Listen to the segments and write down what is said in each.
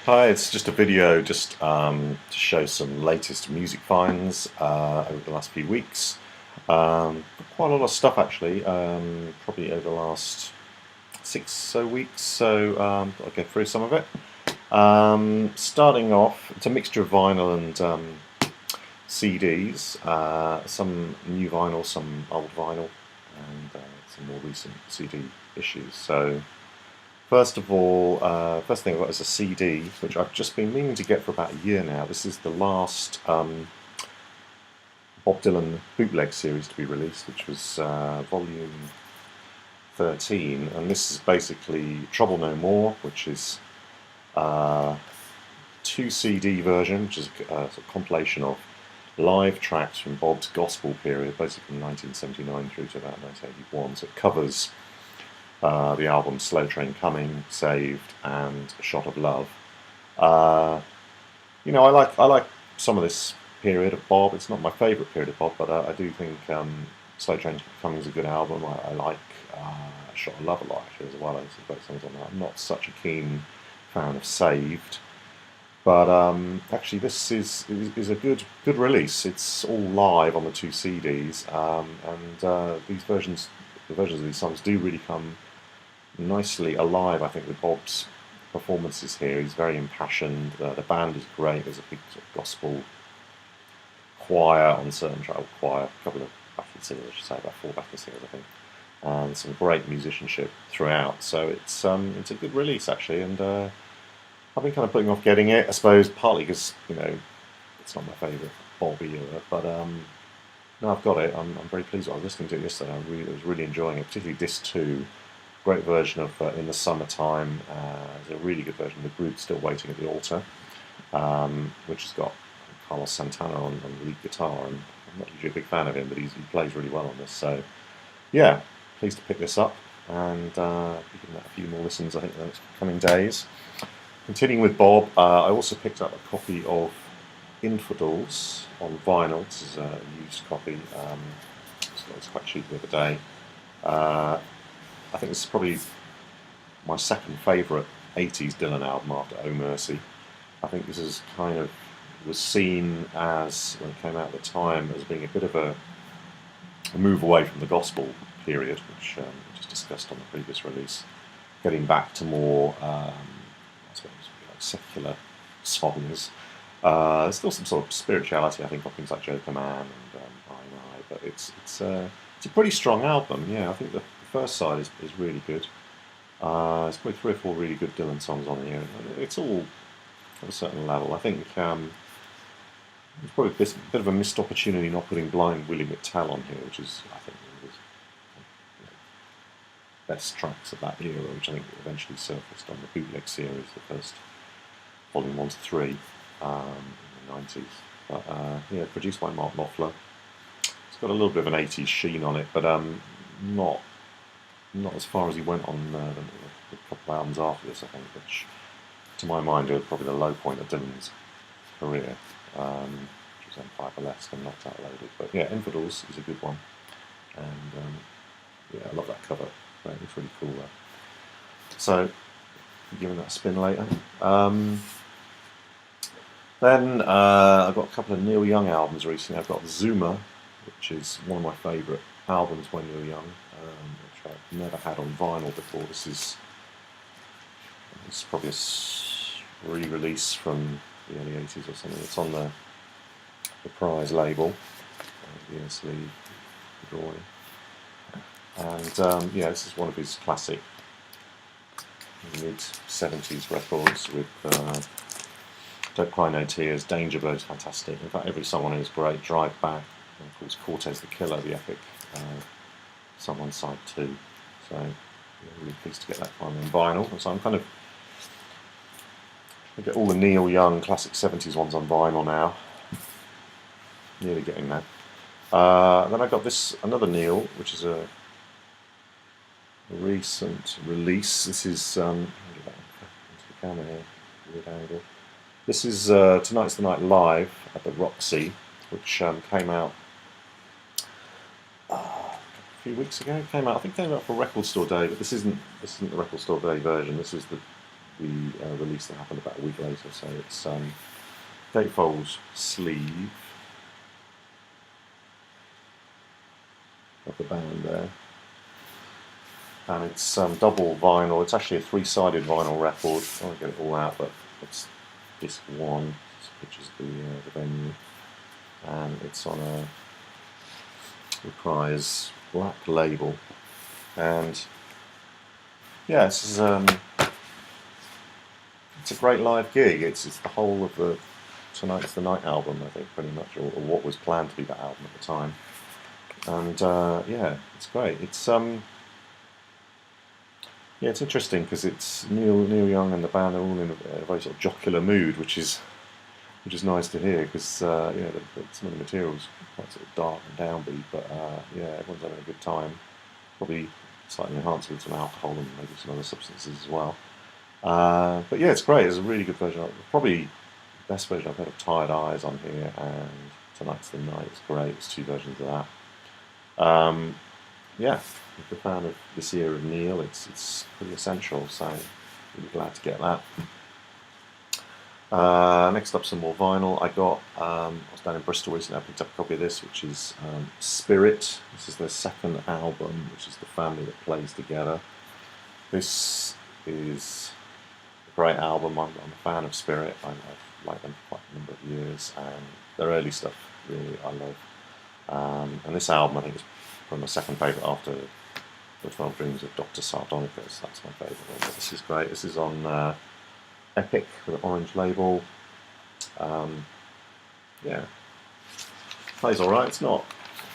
Hi, it's just a video to show some latest music finds over the last few weeks. Quite a lot of stuff actually, probably over the last 6 weeks, so I'll go through some of it. Starting off, it's a mixture of vinyl and CDs, some new vinyl, some old vinyl, and some more recent CD issues. So first of all, first thing I've got is a CD, which I've just been meaning to get for about a year now. This is the last Bob Dylan bootleg series to be released, which was volume 13, and this is basically Trouble No More, which is two CD version, which is a sort of compilation of live tracks from Bob's gospel period, basically from 1979 through to about 1981. So it covers the album Slow Train Coming, Saved, and A Shot of Love. I like some of this period of Bob. It's not my favourite period of Bob, but I do think Slow Train Coming is a good album. I like A Shot of Love a lot actually as well. There's some great songs on that. I'm not such a keen fan of Saved, but actually this is a good release. It's all live on the two CDs, and the versions of these songs do really come nicely alive, I think, with Bob's performances here. He's very impassioned. The band is great. There's a big sort of gospel choir on certain tracks, a couple of backing singers, I should say, about 4 backing singers, I think, and some great musicianship throughout. So it's a good release actually, and I've been kind of putting off getting it, I suppose, partly because it's not my favourite Bob era, but no, I've got it. I'm very pleased. I was listening to it yesterday. I was really enjoying it, particularly disc 2. Great version of In the Summertime. There's a really good version of The Group Still Waiting at the Altar, which has got Carlos Santana on lead guitar, and I'm not usually a big fan of him, but he plays really well on this. So yeah, pleased to pick this up, and be giving that a few more listens, I think, in the next coming days. Continuing with Bob, I also picked up a copy of Infidels on vinyl. This is a used copy. It's quite cheap the other day. I think this is probably my second favourite 80s Dylan album after Oh Mercy. I think this is was seen as, when it came out at the time, as being a bit of a move away from the gospel period, which we just discussed on the previous release, getting back to more, I suppose, secular songs. There's still some sort of spirituality, I think, on things like Joker Man and I, but it's a pretty strong album. Yeah, I think the first side is really good. There's probably 3 or 4 really good Dylan songs on here. It's all at a certain level. I think it's probably a bit of a missed opportunity not putting Blind Willie McTell on here, which is, I think, one of his best tracks of that era, which I think eventually surfaced on the bootleg series, the first volume 1 to 3 in the 90s. But yeah, produced by Mark Knopfler. It's got a little bit of an 80s sheen on it, but not as far as he went on the couple of albums after this, I think, which, to my mind, are probably the low point of Dylan's career, which was Empire Burlesque and Knocked Out Loaded. But yeah, Infidels is a good one, and yeah, I love that cover. Right, it's really cool. So, giving that a spin later. Then I've got a couple of Neil Young albums recently. I've got Zuma, which is one of my favourite albums by Neil Young, which I've never had on vinyl before. This is probably a re-release from the early 80s or something. It's on the Prize label, the sleeve drawing. And yeah, this is one of his classic mid-70s records with Don't Cry No Tears, Danger Bird's fantastic. In fact, every song on it is great. Drive Back, and of course Cortez the Killer, the epic song on side 2. So yeah, really pleased to get that finally on vinyl. So I get all the Neil Young classic 70s ones on vinyl now. Nearly getting that. Then I got another Neil, which is a recent release. This is into the camera here, weird angle. This is Tonight's the Night Live at the Roxy, which came out a few weeks ago. I think it came out for Record Store Day, but this isn't the Record Store Day version. This is the the release that happened about a week later. So it's gatefold sleeve of the band there, and it's double vinyl. It's actually a three-sided vinyl record. I won't get it all out, but it's disc one, which is the venue, and it's on a Reprise black label. And yeah, this is it's a great live gig. It's the whole of the Tonight's the Night album, I think, pretty much, or what was planned to be that album at the time. And yeah, it's great. It's yeah, it's interesting because it's Neil Young and the band are all in a very sort of jocular mood, which is nice to hear because you know some of the material's quite sort of dark and downbeat, but yeah, everyone's having a good time. Probably slightly enhanced with some alcohol and maybe some other substances as well. But yeah, it's great. It's a really good version. Probably the best version I've heard of Tired Eyes on here, and Tonight's the Night. It's great. It's two versions of that. Yeah, if you're a fan of this era of Neil, it's pretty essential. So really glad to get that. Next up, some more vinyl. I was down in Bristol recently. I picked up a copy of this, which is Spirit. This is their second album, which is The Family That Plays Together. This is a great album. I'm a fan of Spirit. I've liked them for quite a number of years, and their early stuff really I love. And this album, I think, is probably my second favourite after The 12 Dreams of Dr. Sardonicus. That's my favourite one. But this is great. This is on Epic with an orange label. Yeah, plays alright. It's not a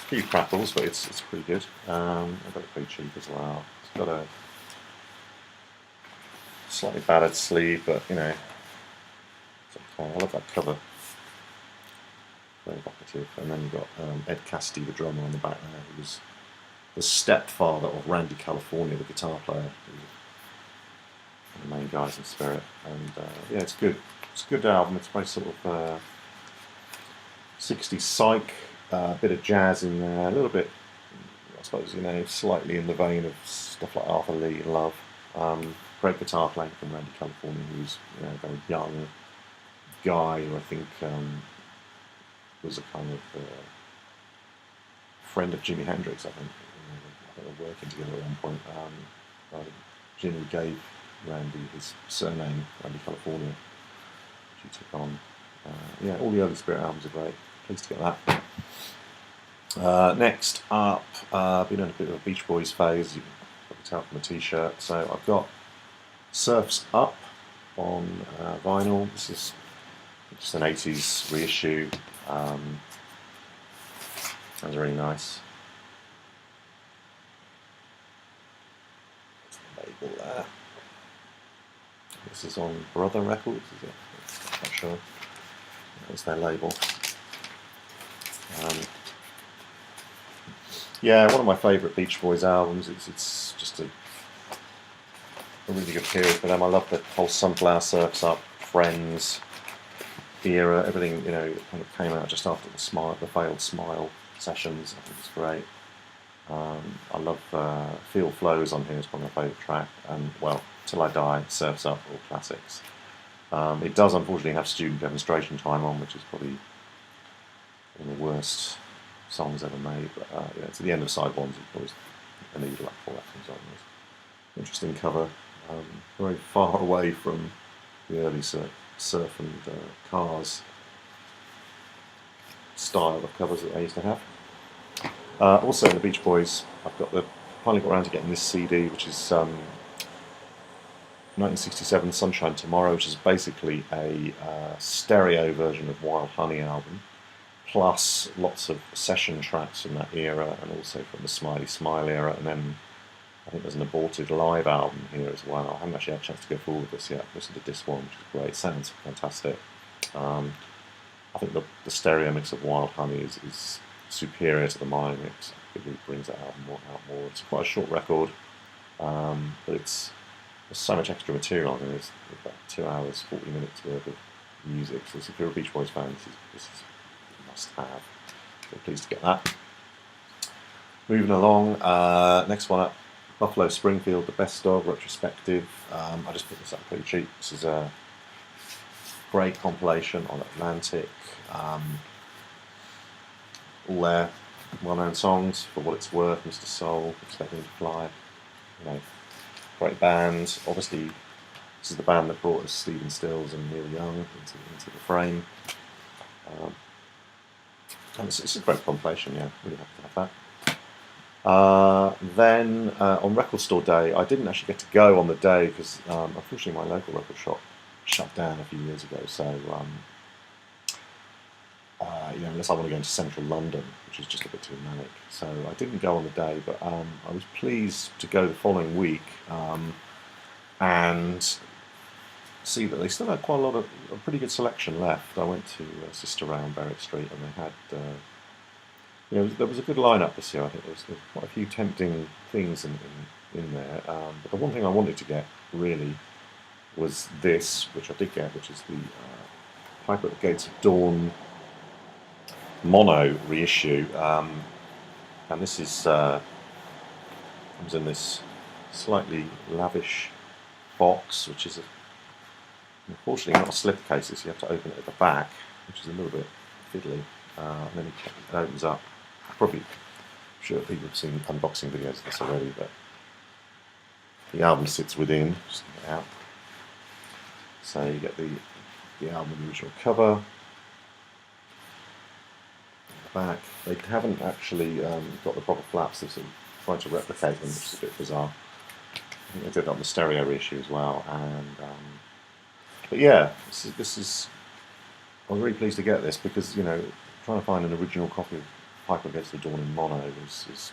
few crackles, but it's pretty good. I got it pretty cheap as well. It's got a slightly battered sleeve, but you know, it's okay. I love that cover. Very evocative. And then you've got Ed Cassidy, the drummer, on the back there, who was the stepfather of Randy California, the guitar player. The main guys in Spirit, and yeah, it's good. It's a good album. It's very sort of 60s psych, a bit of jazz in there, a little bit, I suppose, you know, slightly in the vein of stuff like Arthur Lee and Love. Great guitar playing from Randy California, who's, you know, a very young guy who I think was a kind of friend of Jimi Hendrix. I think, they were working together at one point. Jimi gave Randy his surname, Randy California, which he took on. Yeah, all the early Spirit albums are great. Pleased to get that. Next up, been on a bit of a Beach Boys phase. You can probably tell from the t-shirt. So I've got Surf's Up on vinyl. This is just an 80s reissue. Sounds really nice. That's the label there. This is on Brother Records, is it? I'm not sure. That's their label. Yeah, one of my favourite Beach Boys albums. It's just a really good period for them. I love the whole Sunflower Surf's Up, Friends era, everything, you know, kind of came out just after the failed Smile sessions. I think it's great. I love Feel Flows on here. It's one of my favourite track, and well, Till I Die, Surf's Up, all classics. It does unfortunately have Student Demonstration Time on, which is probably one of the worst songs ever made. But yeah, it's at the end of side ones. It's always a needle up before that comes on. Interesting cover. Very far away from the early surf and cars style of covers that they used to have. Also in the Beach Boys, finally got around to getting this CD, which is 1967 Sunshine Tomorrow, which is basically a stereo version of Wild Honey album, plus lots of session tracks from that era and also from the Smiley Smile era, and then I think there's an aborted live album here as well. I haven't actually had a chance to go forward with this yet. I've listened to this one, which is great. Sounds fantastic. I think the stereo mix of Wild Honey is superior to the mono mix. It really brings that album out more. It's quite a short record, but there's so much extra material on it. It's about 2 hours, 40 minutes worth of music. So if you're a Beach Boys fan, this is a must-have. So pleased to get that. Moving along, next one up, Buffalo Springfield, The Best Of, retrospective. I just picked this up pretty cheap. This is a great compilation on Atlantic. All their well-known songs, For What It's Worth, Mr. Soul, Expecting to Fly. You know, great bands. Obviously, this is the band that brought us Stephen Stills and Neil Young into the frame. And it's a great compilation, yeah, really happy to have that. Then on Record Store Day, I didn't actually get to go on the day because unfortunately my local record shop shut down a few years ago. So unless I want to go into central London, which is just a bit too manic, so I didn't go on the day. But I was pleased to go the following week and see that they still had quite a pretty good selection left. I went to Sister Ray on Berwick Street, and they had. There was a good lineup this year. I think there was quite a few tempting things in there. But the one thing I wanted to get really was this, which I did get, which is the Piper at the Gates of Dawn mono reissue. And this is comes in this slightly lavish box, which is unfortunately not a slipcase, so you have to open it at the back, which is a little bit fiddly. And then it opens up. I'm sure people have seen unboxing videos of this already, but the album sits within. Just get it out. So you get the album, the original cover. The back. They haven't actually got the proper flaps. They've sort of tried to replicate them, which is a bit bizarre. I think they did that on the stereo reissue as well. And but yeah, this is. I was really pleased to get this because trying to find an original copy of Piper Against the Dawn in mono is just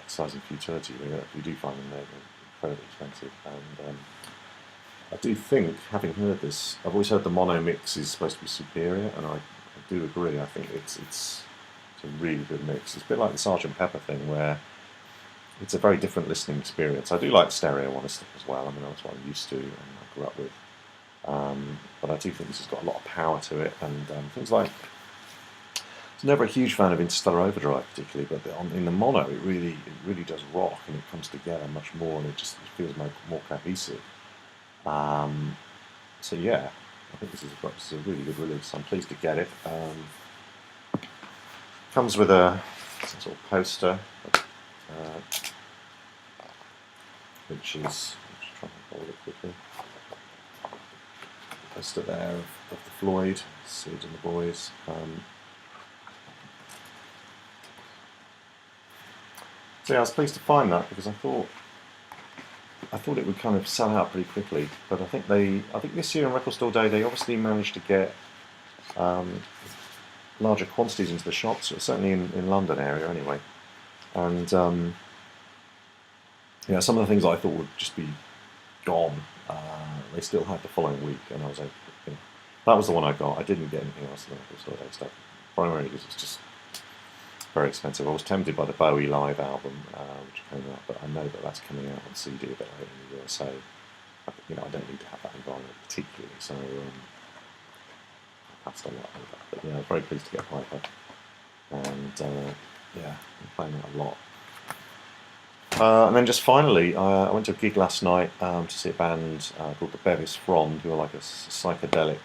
exercising futility. We do find them, they're incredibly expensive, and I do think, having heard this, I've always heard the mono mix is supposed to be superior, and I do agree. I think it's a really good mix. It's a bit like the Sgt. Pepper thing, where it's a very different listening experience. I do like stereo on this stuff as well. I mean, that's what I'm used to and I grew up with. But I do think this has got a lot of power to it, and things like, I was never a huge fan of Interstellar Overdrive particularly, but in the mono it really does rock, and it comes together much more, and it feels more cohesive. So yeah, I think this is a really good release. I'm pleased to get it. Comes with some sort of poster, which is, just trying to hold it quickly. Poster there of the Floyd, Sid and the boys. So yeah, I was pleased to find that because I thought it would kind of sell out pretty quickly. But I think this year on Record Store Day they obviously managed to get larger quantities into the shops, certainly in London area anyway. And some of the things I thought would just be gone, they still had the following week, and I was like, that was the one I got. I didn't get anything else in the Record Store Day stuff, primarily because it's just very expensive. I was tempted by the Bowie live album, which came out, but I know that that's coming out on CD a bit later in the year, so I don't need to have that environment particularly. So I passed on that. But I'm very pleased to get Piper, and I'm playing that a lot. And then just finally, I went to a gig last night to see a band called the Bevis Frond, who are like a psychedelic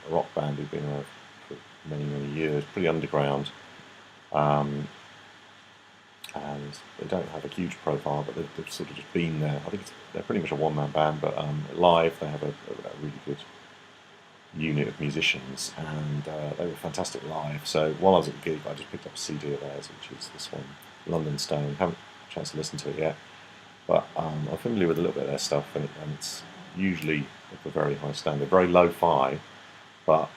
rock band who've been around for many, many years, pretty underground. And they don't have a huge profile, but they've sort of just been there. I think they're pretty much a one-man band, but live they have a really good unit of musicians, and they were fantastic live. So while I was at the gig, I just picked up a CD of theirs, which is this one, London Stone. Haven't had a chance to listen to it yet, but I'm familiar with a little bit of their stuff, and it's usually of a very high standard, very lo-fi, but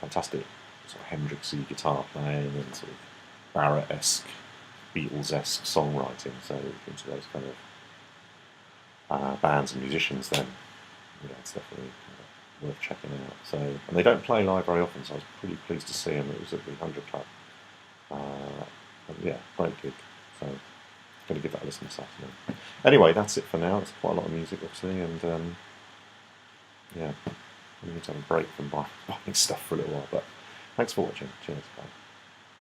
fantastic sort of Hendrixy guitar playing and sort of Barrett-esque, Beatles-esque songwriting. So if you're into those kind of bands and musicians, then it's definitely worth checking out. So, and they don't play live very often, so I was pretty pleased to see them. It was at the 100 Club. Great gig. So, I'm going to give that a listen this afternoon. Anyway, that's it for now. It's quite a lot of music, obviously, and we need to have a break from buying stuff for a little while. But thanks for watching. Cheers. Bye.